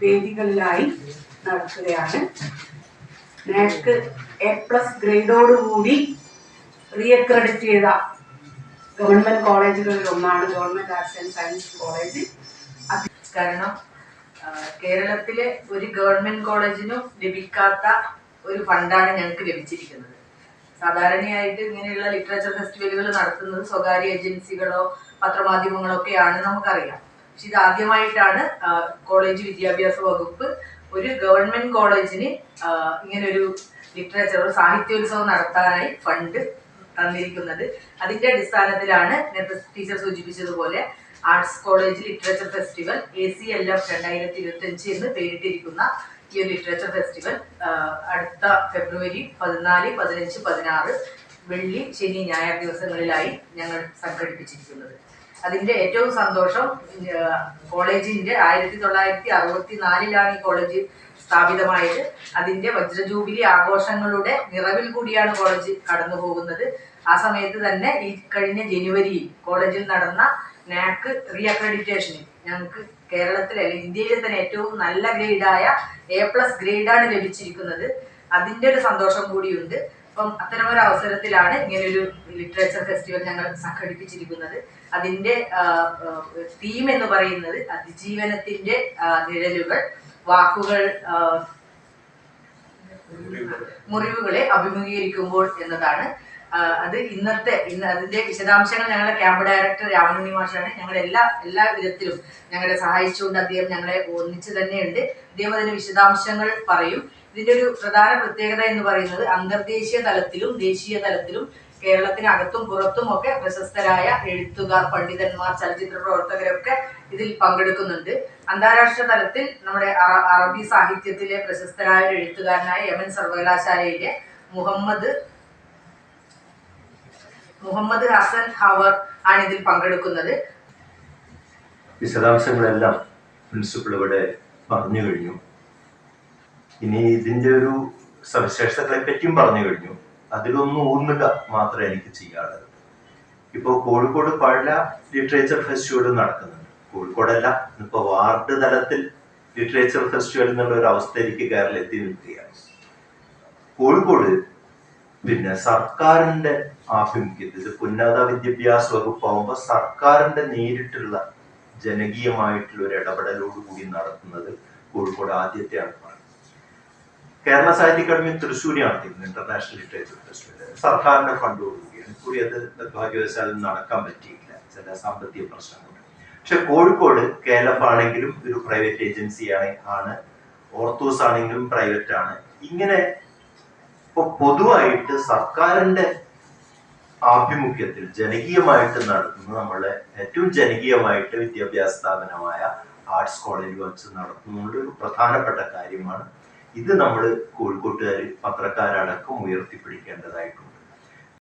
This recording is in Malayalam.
വേദികളിലായി നടക്കുകയാണ്. നാക്ക് A+ ഗ്രേഡോടുകൂടി റീഅക്രഡിറ്റ് ചെയ്ത ഗവൺമെന്റ് കോളേജുകളിൽ ഒന്നാണ് government arts and science college. കാരണം കേരളത്തിലെ ഒരു ഗവൺമെന്റ് കോളേജിനും ലഭിക്കാത്ത ഒരു ഫണ്ടാണ് ഞങ്ങൾക്ക് ലഭിച്ചിരിക്കുന്നത്. സാധാരണയായിട്ട് ഇങ്ങനെയുള്ള ലിറ്ററേച്ചർ ഫെസ്റ്റിവലുകൾ നടത്തുന്നത് സ്വകാര്യ ഏജൻസികളോ പത്രമാധ്യമങ്ങളോ ഒക്കെയാണ് നമുക്കറിയാം. പക്ഷെ ഇത് ആദ്യമായിട്ടാണ് കോളേജ് വിദ്യാഭ്യാസ വകുപ്പ് ഒരു ഗവൺമെന്റ് കോളേജിന് ഇങ്ങനൊരു ലിറ്ററേച്ചർ ഒരു സാഹിത്യോത്സവം നടത്താനായി ഫണ്ട് തന്നിരിക്കുന്നത്. അതിന്റെ അടിസ്ഥാനത്തിലാണ് നേരത്തെ ടീച്ചർ സൂചിപ്പിച്ചതുപോലെ arts college literature festival ACLF 2025 എന്ന് പേരിട്ടിരിക്കുന്ന ഈ ഒരു ലിറ്ററേച്ചർ ഫെസ്റ്റിവൽ അടുത്ത ഫെബ്രുവരി 14, 15, 16 വെള്ളി, ശനി, ഞായർ ദിവസങ്ങളിലായി ഞങ്ങൾ സംഘടിപ്പിച്ചിരിക്കുന്നത്. അതിന്റെ ഏറ്റവും സന്തോഷം കോളേജിന്റെ 1964 ഈ കോളേജ് സ്ഥാപിതമായത്. അതിന്റെ വജ്രജൂബിലി ആഘോഷങ്ങളുടെ നിറവിൽ കൂടിയാണ് കോളേജ് കടന്നു പോകുന്നത്. ആ സമയത്ത് തന്നെ ഈ കഴിഞ്ഞ ജനുവരിയിൽ കോളേജിൽ നടന്ന നാക്ക് റീഅക്രഡിറ്റേഷനിൽ ഞങ്ങൾക്ക് കേരളത്തിലെ അല്ലെങ്കിൽ ഇന്ത്യയിലെ തന്നെ ഏറ്റവും നല്ല ഗ്രേഡായ A+ ഗ്രേഡാണ് ലഭിച്ചിരിക്കുന്നത്. അതിൻ്റെ ഒരു സന്തോഷം കൂടിയുണ്ട്. അപ്പം അത്തരമൊരു അവസരത്തിലാണ് ഇങ്ങനൊരു ലിറ്ററേച്ചർ ഫെസ്റ്റിവൽ ഞങ്ങൾ സംഘടിപ്പിച്ചിരിക്കുന്നത്. അതിൻ്റെ തീം എന്ന് പറയുന്നത് അതിജീവനത്തിൻ്റെ നിഴലുകൾ, വാക്കുകൾ മുറിവുകളെ അഭിമുഖീകരിക്കുമ്പോൾ എന്നതാണ്. അത് അതിന്റെ വിശദാംശങ്ങൾ ഞങ്ങളുടെ ക്യാമ്പ് ഡയറക്ടർ രാമനുണ്ണി മാഷാണ്. ഞങ്ങളുടെ എല്ലാ വിധത്തിലും ഞങ്ങളെ സഹായിച്ചുകൊണ്ട് അദ്ദേഹം ഞങ്ങളെ ഒന്നിച്ച് തന്നെയുണ്ട്. അദ്ദേഹം അതിന്റെ വിശദാംശങ്ങൾ പറയും. ഇതിന്റെ ഒരു പ്രധാന പ്രത്യേകത എന്ന് പറയുന്നത് അന്തർദേശീയ തലത്തിലും ദേശീയ തലത്തിലും കേരളത്തിനകത്തും പുറത്തും ഒക്കെ പ്രശസ്തരായ എഴുത്തുകാർ, പണ്ഡിതന്മാർ, ചലച്ചിത്ര പ്രവർത്തകരൊക്കെ ഇതിൽ പങ്കെടുക്കുന്നുണ്ട്. അന്താരാഷ്ട്ര തലത്തിൽ നമ്മുടെ അറബി സാഹിത്യത്തിലെ പ്രശസ്തരായ എഴുത്തുകാരനായ യമൻ സർവകലാശാലയിലെ മുഹമ്മദ് ഹസൻ ഹവർ ആണ് ഇതിൽ പങ്കെടുക്കുന്നത്. വിശദാംശങ്ങളെല്ലാം പ്രിൻസിപ്പൾ ഇവിടെ പറഞ്ഞു കഴിഞ്ഞു. ഇനി ഇതിന്റെ ഒരു സവിശേഷതകളെ പറ്റിയും പറഞ്ഞു കഴിഞ്ഞു. അതിലൊന്നും ഊന്നുക മാത്രമേ എനിക്ക് ചെയ്യാനുള്ളത്. ഇപ്പോൾ കോഴിക്കോട് പല ലിറ്ററേച്ചർ ഫെസ്റ്റിവൽ നടക്കുന്നുണ്ട്. കോഴിക്കോടല്ല, ഇപ്പൊ വാർഡ് തലത്തിൽ ലിറ്ററേച്ചർ ഫെസ്റ്റിവൽ എന്നുള്ള ഒരു അവസ്ഥയിലേക്ക് കേരളം എത്തി നിൽക്കുകയാണ്. കോഴിക്കോട് പിന്നെ സർക്കാരിന്റെ ആഭിമുഖ്യത്തിൽ ഉന്നത വിദ്യാഭ്യാസ വകുപ്പാകുമ്പോൾ സർക്കാരിന്റെ നേരിട്ടുള്ള ജനകീയമായിട്ടുള്ള ഒരു ഇടപെടലോടുകൂടി നടത്തുന്നത് കോഴിക്കോട് ആദ്യത്തെ അടുത്താണ്. കേരള സാഹിത്യ അക്കാദമി തൃശ്ശൂർ നടത്തിയിരുന്നു ഇന്റർനാഷണൽ ലിറ്ററേച്ചർ ഫെസ്റ്റിവൽ. സർക്കാരിന്റെ ഫണ്ടോടുകൂടിയാണ്. കൂടി അത് നിർഭാഗ്യവശാലും നടക്കാൻ പറ്റിയില്ല, ചില സാമ്പത്തിക പ്രശ്നങ്ങൾ. പക്ഷെ കോഴിക്കോട് KLF ആണെങ്കിലും ഒരു പ്രൈവറ്റ് ഏജൻസി ആണ്, ഓർത്തോസ് ആണെങ്കിലും പ്രൈവറ്റ് ആണ്. ഇങ്ങനെ ഇപ്പൊ പൊതുവായിട്ട് സർക്കാരിന്റെ ആഭിമുഖ്യത്തിൽ ജനകീയമായിട്ട് നടത്തുന്നത് നമ്മളെ ഏറ്റവും ജനകീയമായിട്ട് വിദ്യാഭ്യാസ സ്ഥാപനമായ ആർട്സ് കോളേജ് വെച്ച് നടത്തുന്നത് ഒരു പ്രധാനപ്പെട്ട കാര്യമാണ്. ഇത് നമ്മൾ കോഴിക്കോട്ടുകാർ പത്രക്കാരടക്കം ഉയർത്തിപ്പിടിക്കേണ്ടതായിട്ടുണ്ട്.